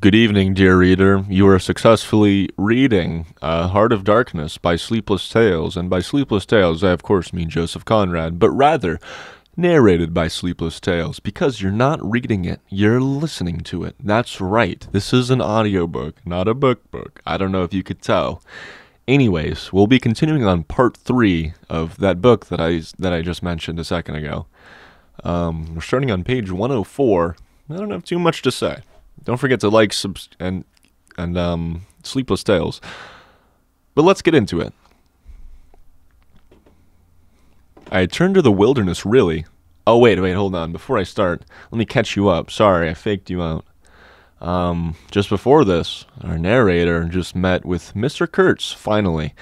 Good evening, dear reader. You are successfully reading Heart of Darkness by Sleepless Tales, and by Sleepless Tales I of course mean Joseph Conrad, but rather narrated by Sleepless Tales, because you're not reading it, you're listening to it. That's right, this is an audiobook, not a book. I don't know if you could tell. Anyways, we'll be continuing on part 3 of that book that I just mentioned a second ago. We're starting on page 104. I don't have too much to say. Don't forget to like and Sleepless Tales. But let's get into it. I turned to the wilderness, really. Oh, wait, hold on. Before I start, let me catch you up. Sorry, I faked you out. Just before this, our narrator just met with Mr. Kurtz, finally.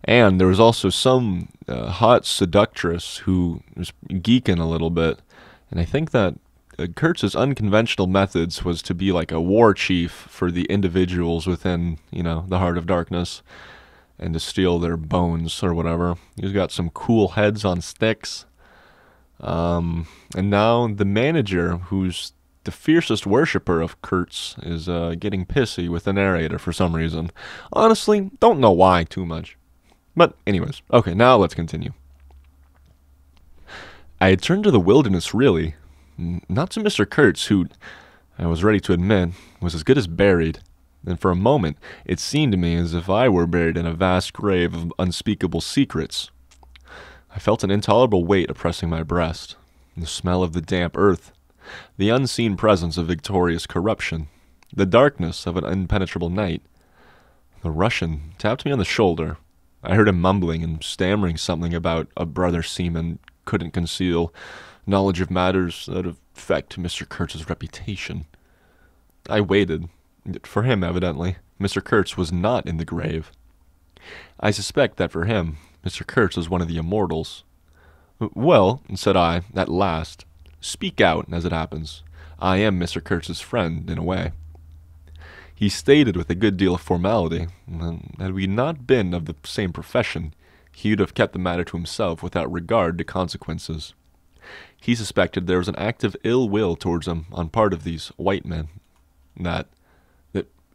And there was also some hot seductress who was geeking a little bit. And I think that Kurtz's unconventional methods was to be like a war chief for the individuals within, the Heart of Darkness, and to steal their bones or whatever. He's got some cool heads on sticks. And now the manager, who's the fiercest worshiper of Kurtz, is getting pissy with the narrator for some reason. Honestly, don't know why too much. But anyways, okay, now let's continue. I had turned to the wilderness, really. Not to Mr. Kurtz, who, I was ready to admit, was as good as buried. And for a moment, it seemed to me as if I were buried in a vast grave of unspeakable secrets. I felt an intolerable weight oppressing my breast, the smell of the damp earth, the unseen presence of victorious corruption, the darkness of an impenetrable night. The Russian tapped me on the shoulder. I heard him mumbling and stammering something about a brother seaman couldn't conceal knowledge of matters that affect Mr. Kurtz's reputation. I waited. For him, evidently, Mr. Kurtz was not in the grave. I suspect that for him, Mr. Kurtz was one of the immortals. Well, said I, at last, speak out, as it happens. I am Mr. Kurtz's friend, in a way. He stated with a good deal of formality, and had we not been of the same profession, he would have kept the matter to himself without regard to consequences. He suspected there was an active ill will towards him on part of these white men. That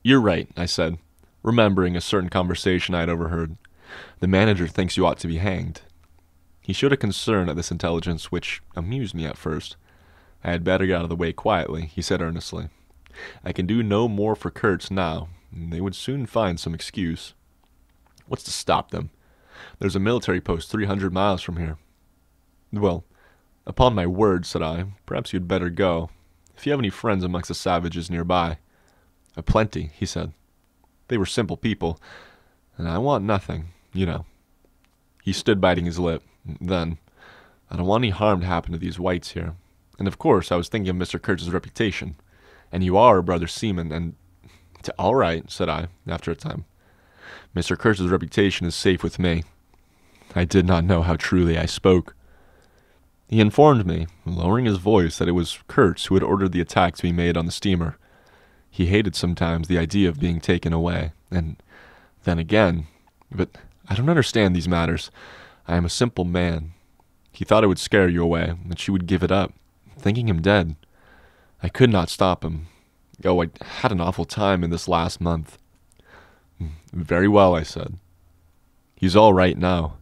you're right, I said, remembering a certain conversation I had overheard. The manager thinks you ought to be hanged. He showed a concern at this intelligence which amused me at first. I had better get out of the way quietly, he said earnestly. I can do no more for Kurtz now, and they would soon find some excuse. What's to stop them? There's a military post 300 miles from here. Well, upon my word, said I, perhaps you'd better go, if you have any friends amongst the savages nearby. Plenty, he said. They were simple people, and I want nothing, He stood biting his lip. Then, I don't want any harm to happen to these whites here. And of course, I was thinking of Mr. Kurtz's reputation. And you are a brother seaman, and... All right, said I, after a time. Mr. Kurtz's reputation is safe with me. I did not know how truly I spoke. He informed me, lowering his voice, that it was Kurtz who had ordered the attack to be made on the steamer. He hated sometimes the idea of being taken away, and then again, but I don't understand these matters. I am a simple man. He thought it would scare you away, that she would give it up, thinking him dead. I could not stop him. Oh, I had an awful time in this last month. Very well, I said. He's all right now.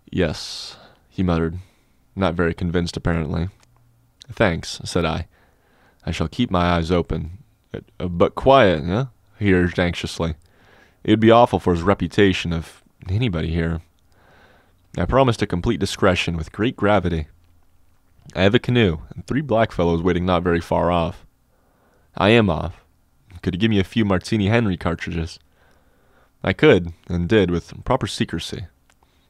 Yes, he muttered, not very convinced apparently. Thanks, said I. I shall keep my eyes open. But quiet, eh? He urged anxiously. It would be awful for his reputation if anybody here. I promised a complete discretion with great gravity. I have a canoe, and 3 blackfellows waiting not very far off. I am off. Could you give me a few Martini Henry cartridges? I could, and did, with proper secrecy.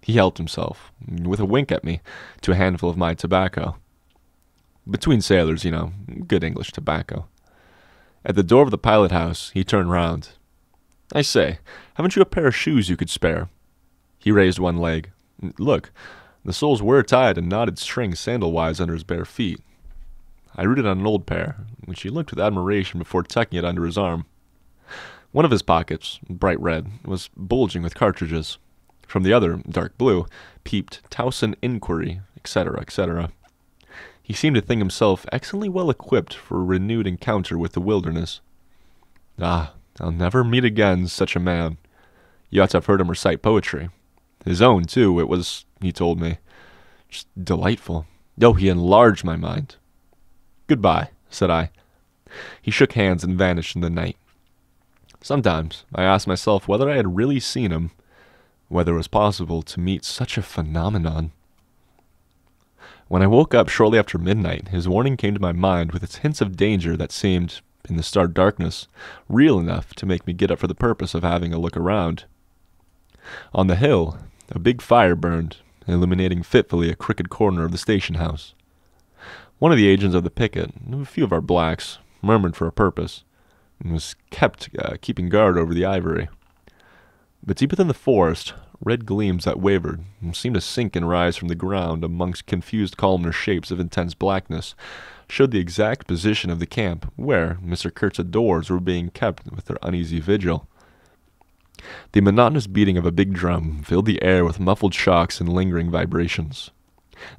He helped himself, with a wink at me, to a handful of my tobacco. Between sailors, good English tobacco. At the door of the pilot house, he turned round. I say, haven't you a pair of shoes you could spare? He raised one leg. Look, the soles were tied and knotted strings sandal-wise under his bare feet. I rooted on an old pair, which he looked with admiration before tucking it under his arm. One of his pockets, bright red, was bulging with cartridges. From the other, dark blue, peeped Towson Inquiry, etc., etc. He seemed to think himself excellently well equipped for a renewed encounter with the wilderness. Ah, I'll never meet again such a man. You ought to have heard him recite poetry. His own, too. It was, he told me, just delightful. Oh, he enlarged my mind. Goodbye, said I. He shook hands and vanished in the night. Sometimes I asked myself whether I had really seen him, whether it was possible to meet such a phenomenon. When I woke up shortly after midnight, his warning came to my mind with its hints of danger that seemed, in the stark darkness, real enough to make me get up for the purpose of having a look around. On the hill, a big fire burned, illuminating fitfully a crooked corner of the station house. One of the agents of the picket, a few of our blacks, murmured for a purpose, and was kept keeping guard over the ivory. But deep within the forest, red gleams that wavered and seemed to sink and rise from the ground amongst confused columnar shapes of intense blackness showed the exact position of the camp where Mr. Kurtz's doors were being kept with their uneasy vigil. The monotonous beating of a big drum filled the air with muffled shocks and lingering vibrations.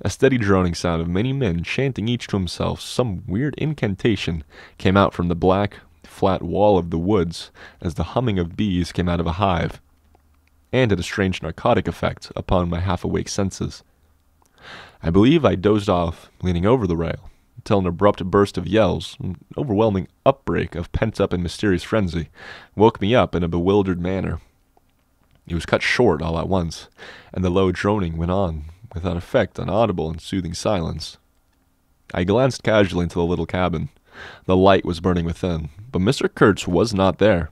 A steady droning sound of many men chanting each to himself some weird incantation came out from the black, flat wall of the woods as the humming of bees came out of a hive, and had a strange narcotic effect upon my half-awake senses. I believe I dozed off, leaning over the rail, until an abrupt burst of yells, an overwhelming outbreak of pent-up and mysterious frenzy, woke me up in a bewildered manner. It was cut short all at once, and the low droning went on, without effect on audible and soothing silence. I glanced casually into the little cabin. The light was burning within, but Mr. Kurtz was not there.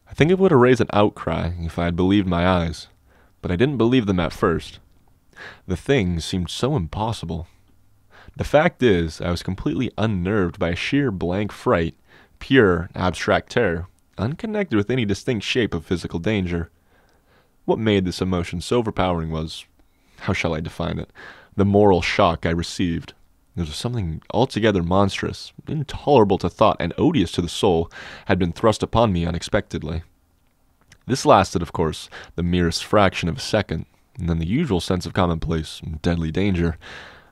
I think it would have raised an outcry if I had believed my eyes, but I didn't believe them at first. The thing seemed so impossible. The fact is, I was completely unnerved by a sheer blank fright, pure, abstract terror, unconnected with any distinct shape of physical danger. What made this emotion so overpowering was, how shall I define it, the moral shock I received. There was something altogether monstrous, intolerable to thought, and odious to the soul, had been thrust upon me unexpectedly. This lasted, of course, the merest fraction of a second, and then the usual sense of commonplace and deadly danger,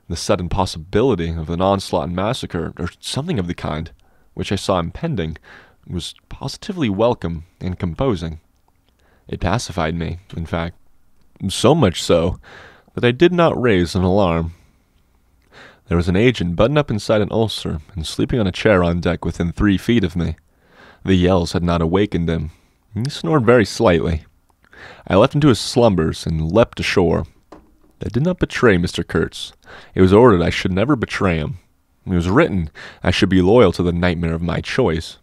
the sudden possibility of an onslaught and massacre, or something of the kind, which I saw impending, was positively welcome and composing. It pacified me, in fact, so much so that I did not raise an alarm. There was an agent buttoned up inside an ulster and sleeping on a chair on deck within 3 feet of me. The yells had not awakened him. He snored very slightly. I left him to his slumbers and leapt ashore. I did not betray Mr. Kurtz. It was ordered I should never betray him. It was written I should be loyal to the nightmare of my choice.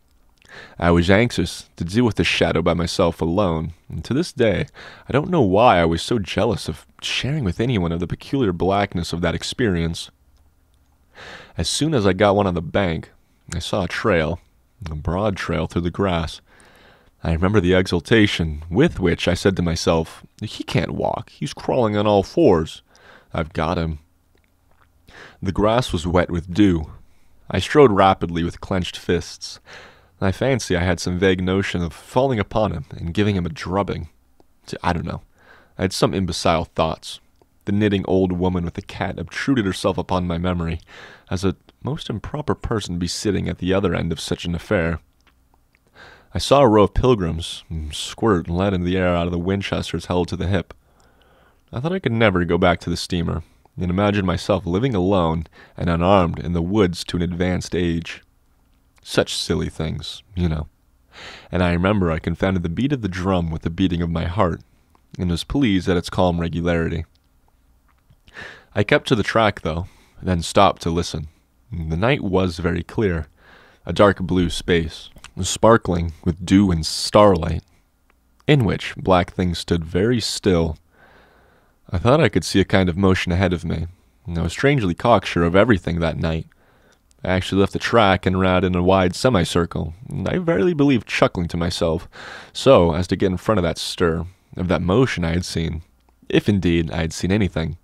I was anxious to deal with the shadow by myself alone, and to this day I don't know why I was so jealous of sharing with anyone of the peculiar blackness of that experience. As soon as I got one on the bank, I saw a trail, a broad trail through the grass. I remember the exultation with which I said to myself, "He can't walk, he's crawling on all fours. I've got him." The grass was wet with dew. I strode rapidly with clenched fists. I fancy I had some vague notion of falling upon him and giving him a drubbing. I don't know. I had some imbecile thoughts. The knitting old woman with the cat obtruded herself upon my memory as a most improper person to be sitting at the other end of such an affair. I saw a row of pilgrims squirt lead into the air out of the Winchesters held to the hip. I thought I could never go back to the steamer, and imagined myself living alone and unarmed in the woods to an advanced age. Such silly things, you know. And I remember I confounded the beat of the drum with the beating of my heart, and was pleased at its calm regularity. I kept to the track, though, then stopped to listen. The night was very clear, a dark blue space, sparkling with dew and starlight, in which black things stood very still. I thought I could see a kind of motion ahead of me, and I was strangely cocksure of everything that night. I actually left the track and ran in a wide semicircle, and I verily believe chuckling to myself, so as to get in front of that stir, of that motion I had seen, if indeed I had seen anything.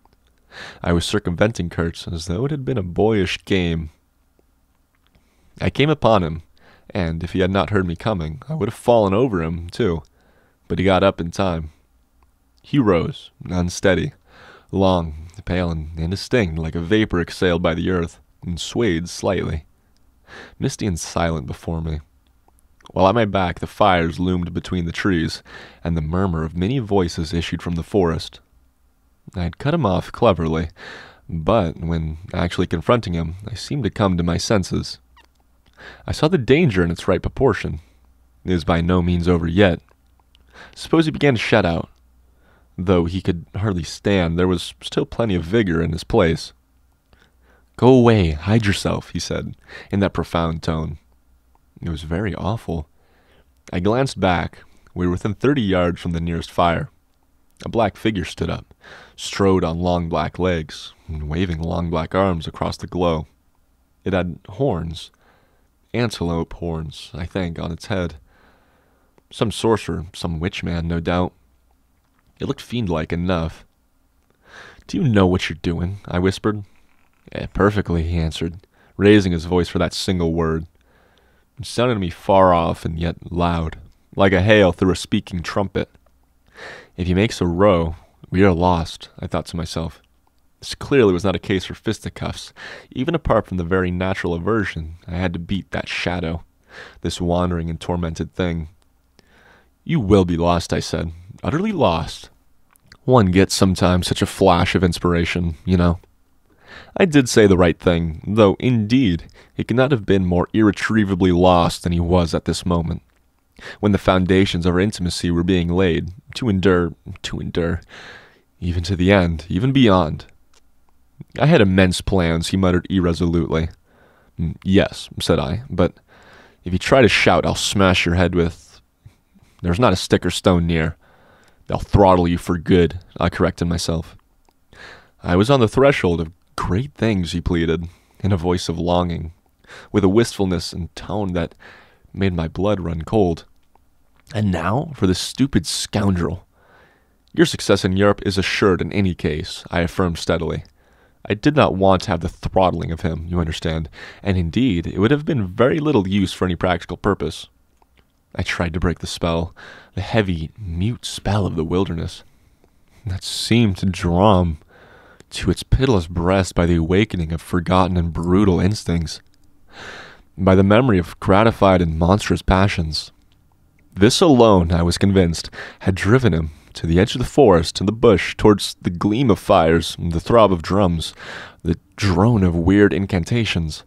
I was circumventing Kurtz as though it had been a boyish game. I came upon him, and if he had not heard me coming, I would have fallen over him, too, but he got up in time. He rose, unsteady, long, pale, and indistinct, like a vapor exhaled by the earth, and swayed slightly, misty and silent before me. while at my back the fires loomed between the trees, and the murmur of many voices issued from the forest. I had cut him off cleverly, but when actually confronting him, I seemed to come to my senses. I saw the danger in its right proportion. It is by no means over yet. Suppose he began to shut out. Though he could hardly stand, there was still plenty of vigor in his place. "Go away, hide yourself," he said, in that profound tone. It was very awful. I glanced back. We were within 30 yards from the nearest fire. A black figure stood up, strode on long black legs, and waving long black arms across the glow. It had horns. Antelope horns, I think, on its head. Some sorcerer, some witch man, no doubt. It looked fiend-like enough. "Do you know what you're doing?" I whispered. Perfectly," he answered, raising his voice for that single word. It sounded to me far off and yet loud, like a hail through a speaking trumpet. If he makes a row, we are lost, I thought to myself. This clearly was not a case for fisticuffs. Even apart from the very natural aversion, I had to beat that shadow, this wandering and tormented thing. "You will be lost," I said. "Utterly lost. One gets sometimes such a flash of inspiration, you know." I did say the right thing, though, indeed, he could not have been more irretrievably lost than he was at this moment, when the foundations of our intimacy were being laid, to endure, even to the end, even beyond. "I had immense plans," he muttered irresolutely. "Yes," said I, "but if you try to shout, I'll smash your head with... There's not a stick or stone near. They'll throttle you for good," I corrected myself. "I was on the threshold of great things," he pleaded, in a voice of longing, with a wistfulness and tone that made my blood run cold. "And now for this stupid scoundrel." "Your success in Europe is assured in any case," I affirmed steadily. I did not want to have the throttling of him, you understand, and indeed it would have been very little use for any practical purpose. I tried to break the spell, the heavy, mute spell of the wilderness, that seemed to draw him to its pitiless breast by the awakening of forgotten and brutal instincts, by the memory of gratified and monstrous passions. This alone, I was convinced, had driven him to the edge of the forest and the bush, towards the gleam of fires, the throb of drums, the drone of weird incantations.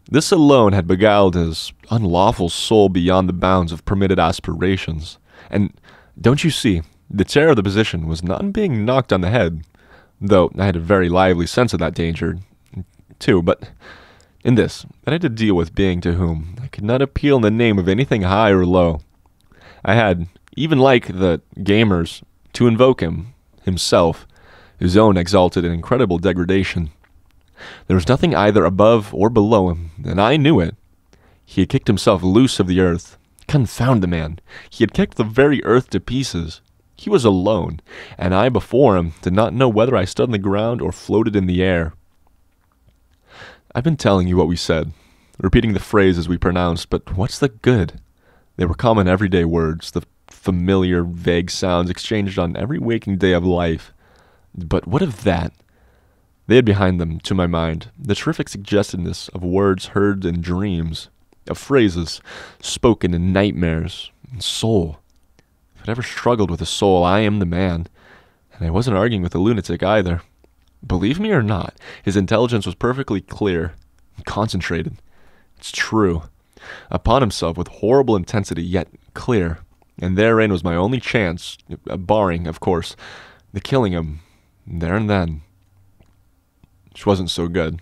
This alone had beguiled his unlawful soul beyond the bounds of permitted aspirations. And, don't you see, the terror of the position was not in being knocked on the head, though I had a very lively sense of that danger, too, but in this, that I had to deal with being to whom I could not appeal in the name of anything high or low. I had, even like the gamers, to invoke him, himself, his own exalted and incredible degradation. There was nothing either above or below him, and I knew it. He had kicked himself loose of the earth. Confound the man! He had kicked the very earth to pieces. He was alone, and I before him did not know whether I stood on the ground or floated in the air. I've been telling you what we said, repeating the phrases we pronounced, but what's the good? They were common everyday words, the familiar, vague sounds exchanged on every waking day of life. But what of that? They had behind them, to my mind, the terrific suggestiveness of words heard in dreams, of phrases spoken in nightmares, and soul. If I'd ever struggled with a soul, I am the man, and I wasn't arguing with a lunatic either. Believe me or not, his intelligence was perfectly clear, concentrated. It's true. Upon himself with horrible intensity, yet clear, and therein was my only chance, barring, of course, the killing him, there and then. Which wasn't so good,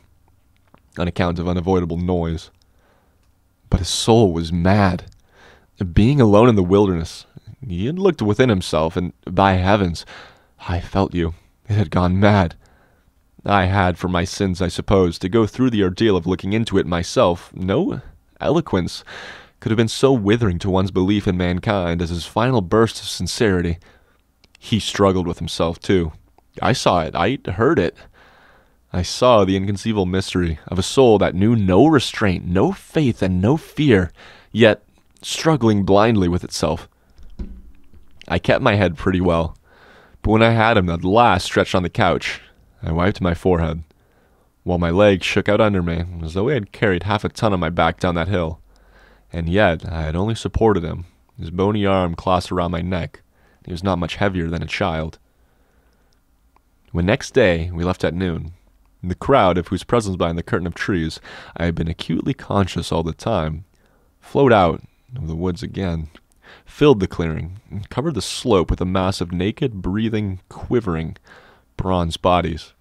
on account of unavoidable noise. But his soul was mad. Being alone in the wilderness, he had looked within himself, and by heavens, I felt you. It had gone mad. I had, for my sins, I suppose, to go through the ordeal of looking into it myself. No eloquence could have been so withering to one's belief in mankind as his final burst of sincerity. He struggled with himself, too. I saw it. I heard it. I saw the inconceivable mystery of a soul that knew no restraint, no faith, and no fear, yet struggling blindly with itself. I kept my head pretty well, but when I had him at last stretched on the couch, I wiped my forehead, while my legs shook out under me as though I had carried half a ton on my back down that hill, And yet I had only supported him, his bony arm clasped around my neck. He was not much heavier than a child. When next day we left at noon, the crowd, of whose presence behind the curtain of trees I had been acutely conscious all the time, flowed out of the woods again, filled the clearing, and covered the slope with a mass of naked, breathing, quivering, bronze bodies.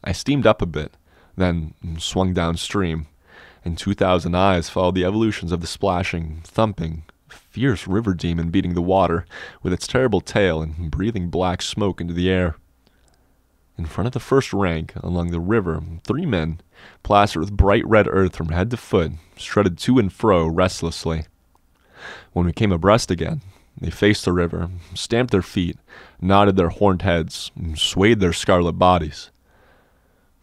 I steamed up a bit, then swung downstream, and 2,000 eyes followed the evolutions of the splashing, thumping, fierce river demon beating the water with its terrible tail and breathing black smoke into the air. In front of the first rank, along the river, 3 men, plastered with bright red earth from head to foot, strutted to and fro restlessly. When we came abreast again, they faced the river, stamped their feet, nodded their horned heads, and swayed their scarlet bodies.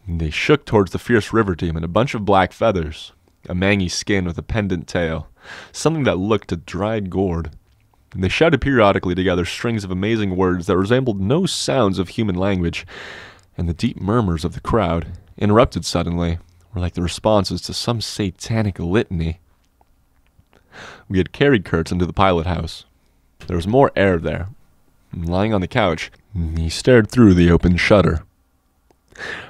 They shook towards the fierce river demon a bunch of black feathers, a mangy skin with a pendant tail, something that looked a dried gourd. They shouted periodically together strings of amazing words that resembled no sounds of human language, and the deep murmurs of the crowd, interrupted suddenly, were like the responses to some satanic litany. We had carried Kurtz into the pilot house. There was more air there. Lying on the couch, he stared through the open shutter.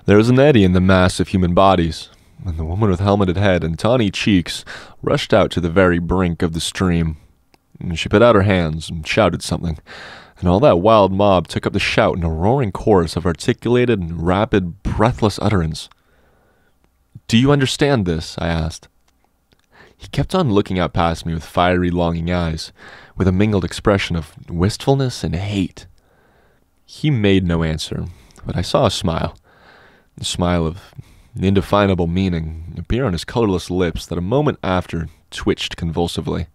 There was an eddy in the mass of human bodies, and the woman with helmeted head and tawny cheeks rushed out to the very brink of the stream. She put out her hands and shouted something, and all that wild mob took up the shout in a roaring chorus of articulated and rapid, breathless utterance. "Do you understand this?" I asked. He kept on looking out past me with fiery, longing eyes, with a mingled expression of wistfulness and hate. He made no answer, but I saw a smile of indefinable meaning appear on his colorless lips that a moment after twitched convulsively.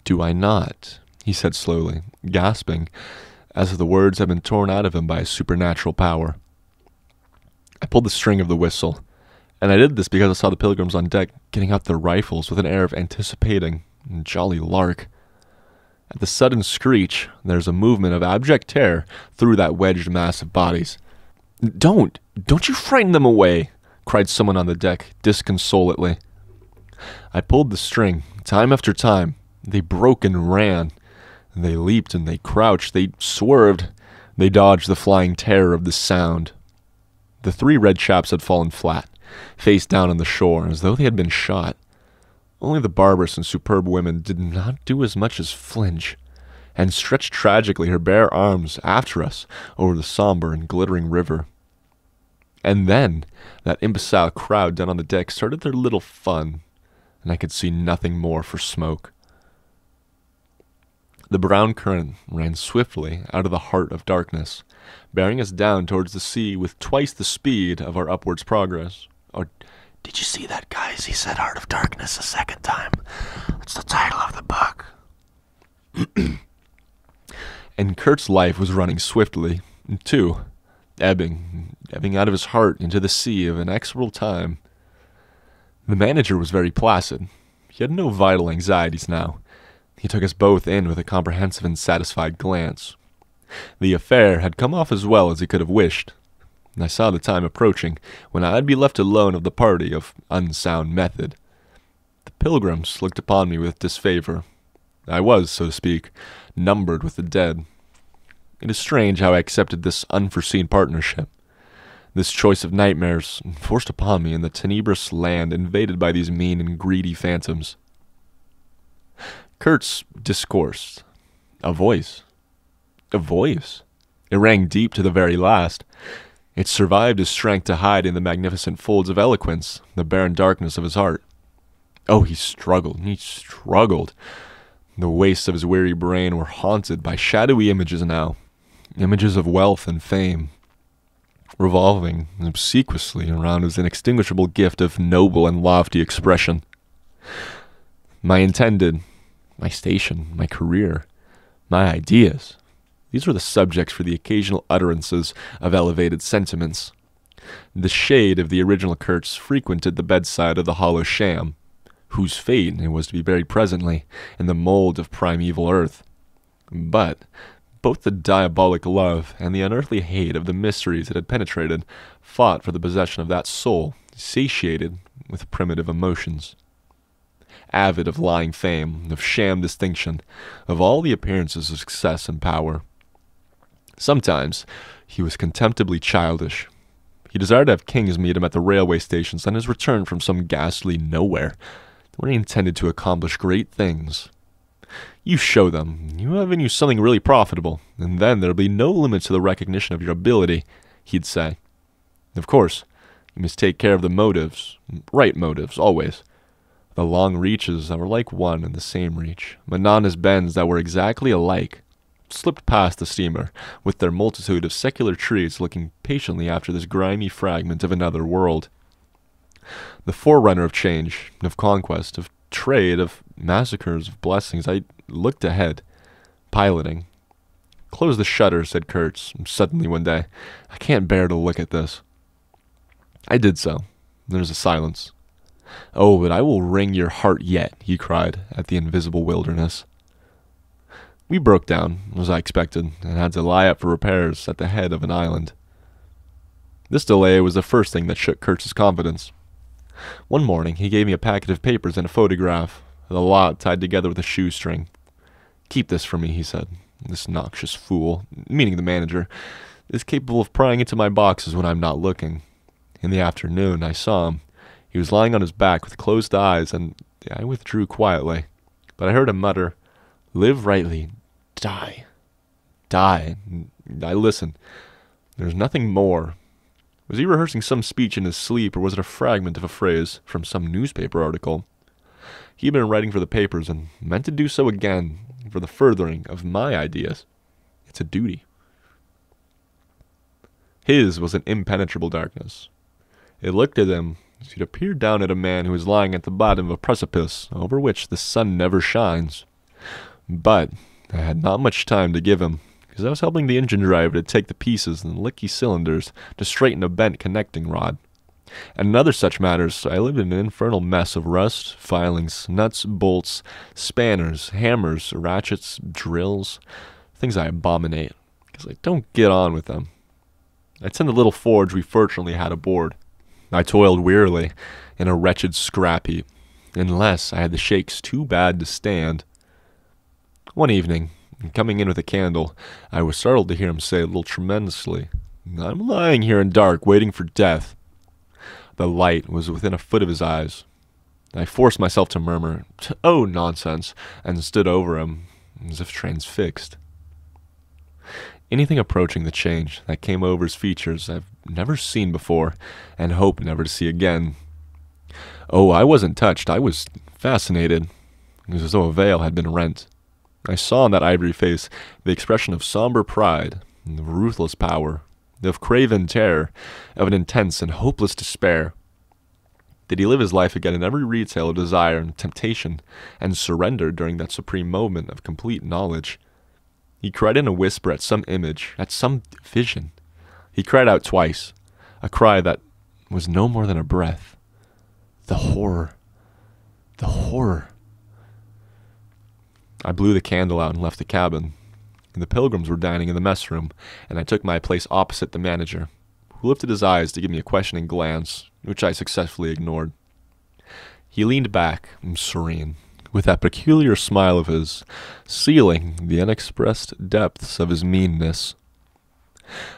"Do I not?" he said slowly, gasping, as if the words had been torn out of him by a supernatural power. I pulled the string of the whistle, and I did this because I saw the pilgrims on deck getting out their rifles with an air of anticipating a jolly lark. At the sudden screech, there was a movement of abject terror through that wedged mass of bodies. Don't you frighten them away," cried someone on the deck disconsolately. I pulled the string, time after time. They broke and ran. They leaped and they crouched. They swerved. They dodged the flying terror of the sound. The 3 red chaps had fallen flat, face down on the shore, as though they had been shot. Only the barbarous and superb woman did not do as much as flinch, and stretched tragically her bare arms after us over the somber and glittering river. And then that imbecile crowd down on the deck started their little fun, and I could see nothing more for smoke. The brown current ran swiftly out of the heart of darkness, bearing us down towards the sea with twice the speed of our upwards progress. Or, "Did you see that, guys? He said Heart of Darkness a second time. That's the title of the book." And Kurt's life was running swiftly, too, ebbing out of his heart into the sea of inexorable time. The manager was very placid. He had no vital anxieties now. He took us both in with a comprehensive and satisfied glance. The affair had come off as well as he could have wished. I saw the time approaching when I'd be left alone of the party of unsound method. The pilgrims looked upon me with disfavor. I was, so to speak, numbered with the dead. It is strange how I accepted this unforeseen partnership, this choice of nightmares forced upon me in the tenebrous land invaded by these mean and greedy phantoms. Kurtz discoursed. A voice. A voice. It rang deep to the very last. It survived his strength to hide in the magnificent folds of eloquence the barren darkness of his heart. Oh, he struggled. The wastes of his weary brain were haunted by shadowy images now, images of wealth and fame, revolving obsequiously around his inextinguishable gift of noble and lofty expression. My intended, my station, my career, my ideas, these were the subjects for the occasional utterances of elevated sentiments. The shade of the original Kurtz frequented the bedside of the hollow sham, whose fate it was to be buried presently in the mold of primeval earth. But both the diabolic love and the unearthly hate of the mysteries it had penetrated fought for the possession of that soul satiated with primitive emotions. avid of lying fame, of sham distinction, of all the appearances of success and power. Sometimes he was contemptibly childish. He desired to have kings meet him at the railway stations on his return from some ghastly nowhere, where he intended to accomplish great things. You show them, you have in you something really profitable, and then there'll be no limit to the recognition of your ability, he'd say. Of course, you must take care of the motives, right motives, always. The long reaches that were like one and the same reach, monotonous bends that were exactly alike, slipped past the steamer, with their multitude of secular trees looking patiently after this grimy fragment of another world. The forerunner of change, of conquest, of trade, of massacres, of blessings, I looked ahead, piloting. "Close the shutter," said Kurtz, suddenly one day. "I can't bear to look at this." I did so. There was a silence. "Oh, but I will wring your heart yet," he cried, at the invisible wilderness. We broke down, as I expected, and had to lie up for repairs at the head of an island. This delay was the first thing that shook Kurtz's confidence. One morning, he gave me a packet of papers and a photograph, the lot tied together with a shoestring. "Keep this for me," he said. "This noxious fool," meaning the manager, "is capable of prying into my boxes when I'm not looking." In the afternoon, I saw him. He was lying on his back with closed eyes, and I withdrew quietly. But I heard him mutter, "Live rightly, die, die." I listened. There was nothing more. Was he rehearsing some speech in his sleep, or was it a fragment of a phrase from some newspaper article? He had been writing for the papers, and meant to do so again, for the furthering of my ideas. It's a duty. His was an impenetrable darkness. It looked at him as he'd appear down at a man who is lying at the bottom of a precipice over which the sun never shines. But I had not much time to give him, because I was helping the engine driver to take the pieces and leaky cylinders to straighten a bent connecting rod. And in other such matters, I lived in an infernal mess of rust, filings, nuts, bolts, spanners, hammers, ratchets, drills, things I abominate, because I don't get on with them. I tend the little forge we fortunately had aboard. I toiled wearily in a wretched scrap heap, unless I had the shakes too bad to stand. One evening, coming in with a candle, I was startled to hear him say a little tremendously, "I'm lying here in dark, waiting for death." The light was within a foot of his eyes. I forced myself to murmur, "Oh, nonsense," and stood over him, as if transfixed. Anything approaching the change that came over his features I've never seen before, and hope never to see again. Oh, I wasn't touched. I was fascinated. It was as though a veil had been rent. I saw in that ivory face the expression of somber pride, of ruthless power, of craven terror, of an intense and hopeless despair. Did he live his life again in every retail of desire and temptation, and surrender during that supreme moment of complete knowledge? He cried in a whisper at some image, at some vision. He cried out twice, a cry that was no more than a breath. The horror! The horror! I blew the candle out and left the cabin. The pilgrims were dining in the mess room, and I took my place opposite the manager, who lifted his eyes to give me a questioning glance, which I successfully ignored. He leaned back, serene, with that peculiar smile of his, sealing the unexpressed depths of his meanness.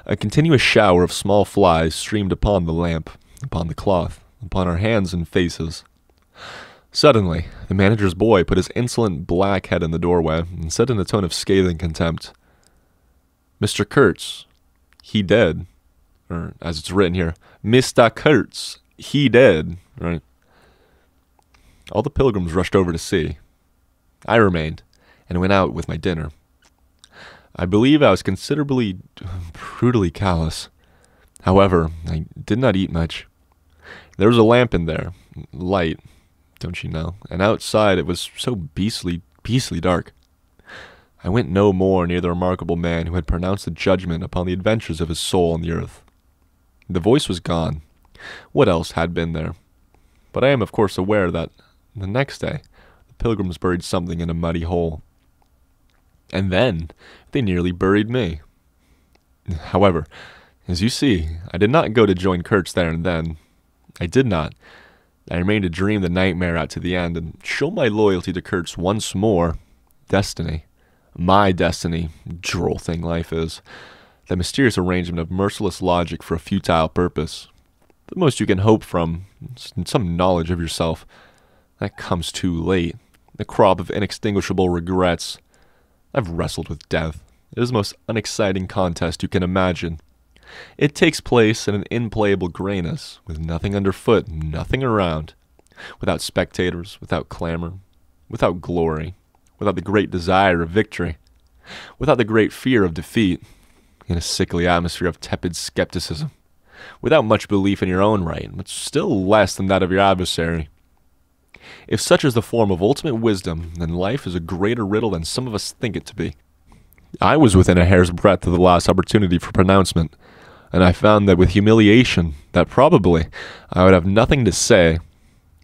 A continuous shower of small flies streamed upon the lamp, upon the cloth, upon our hands and faces. Suddenly, the manager's boy put his insolent black head in the doorway and said in a tone of scathing contempt, "Mr. Kurtz, he dead." Or, as it's written here, "Mr. Kurtz, he dead." Right? All the pilgrims rushed over to see. I remained, and went out with my dinner. I believe I was considerably, brutally callous. However, I did not eat much. There was a lamp in there, light, don't you know, and outside it was so beastly dark. I went no more near the remarkable man who had pronounced a judgment upon the adventures of his soul on the earth. The voice was gone. What else had been there? But I am of course aware that the next day the pilgrims buried something in a muddy hole. And then they nearly buried me. However, as you see, I did not go to join Kurtz there and then. I did not. I remained to dream the nightmare out to the end and show my loyalty to Kurtz once more. Destiny. My destiny. Droll thing life is. That mysterious arrangement of merciless logic for a futile purpose. The most you can hope from, some knowledge of yourself. That comes too late. The crop of inextinguishable regrets. I've wrestled with death. It is the most unexciting contest you can imagine. It takes place in an implayable grayness, with nothing underfoot, nothing around. Without spectators, without clamor, without glory, without the great desire of victory, without the great fear of defeat, in a sickly atmosphere of tepid skepticism, without much belief in your own right, but still less than that of your adversary. If such is the form of ultimate wisdom, then life is a greater riddle than some of us think it to be. I was within a hair's breadth of the last opportunity for pronouncement, and I found that with humiliation, that probably I would have nothing to say.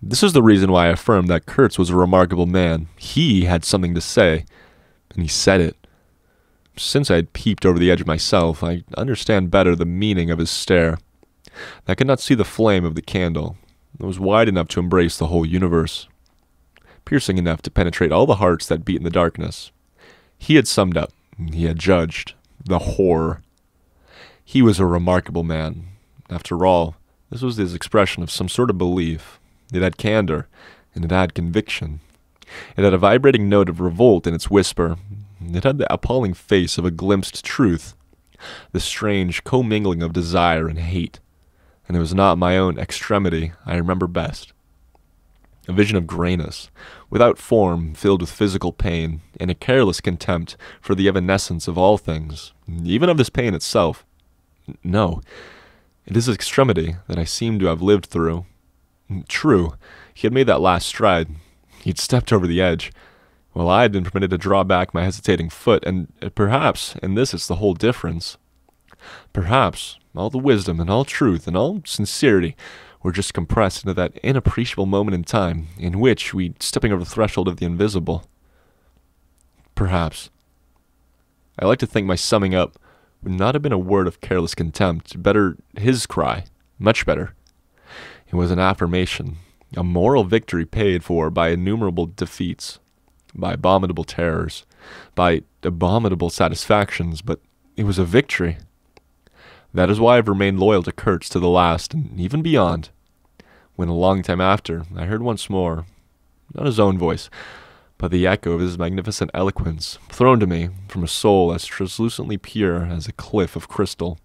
This is the reason why I affirmed that Kurtz was a remarkable man. He had something to say, and he said it. Since I had peeped over the edge myself, I understand better the meaning of his stare. I could not see the flame of the candle. It was wide enough to embrace the whole universe, piercing enough to penetrate all the hearts that beat in the darkness. He had summed up. He had judged. The horror. He was a remarkable man. After all, this was his expression of some sort of belief. It had candor, and it had conviction. It had a vibrating note of revolt in its whisper. It had the appalling face of a glimpsed truth, the strange commingling of desire and hate. And it was not my own extremity I remember best. A vision of grayness, without form, filled with physical pain, and a careless contempt for the evanescence of all things, even of this pain itself. No, it is extremity that I seem to have lived through. True, he had made that last stride. He'd stepped over the edge, while I had been permitted to draw back my hesitating foot, and perhaps in this is the whole difference. Perhaps all the wisdom and all truth and all sincerity were just compressed into that inappreciable moment in time in which we stepping over the threshold of the invisible. Perhaps. I like to think my summing up would not have been a word of careless contempt. Better his cry. Much better. It was an affirmation, a moral victory paid for by innumerable defeats, by abominable terrors, by abominable satisfactions, but it was a victory. That is why I've remained loyal to Kurtz to the last, and even beyond. When a long time after, I heard once more, not his own voice, but the echo of his magnificent eloquence, thrown to me from a soul as translucently pure as a cliff of crystal.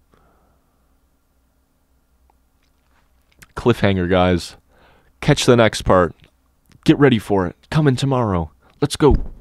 Cliffhanger, guys. Catch the next part. Get ready for it. Coming tomorrow. Let's go.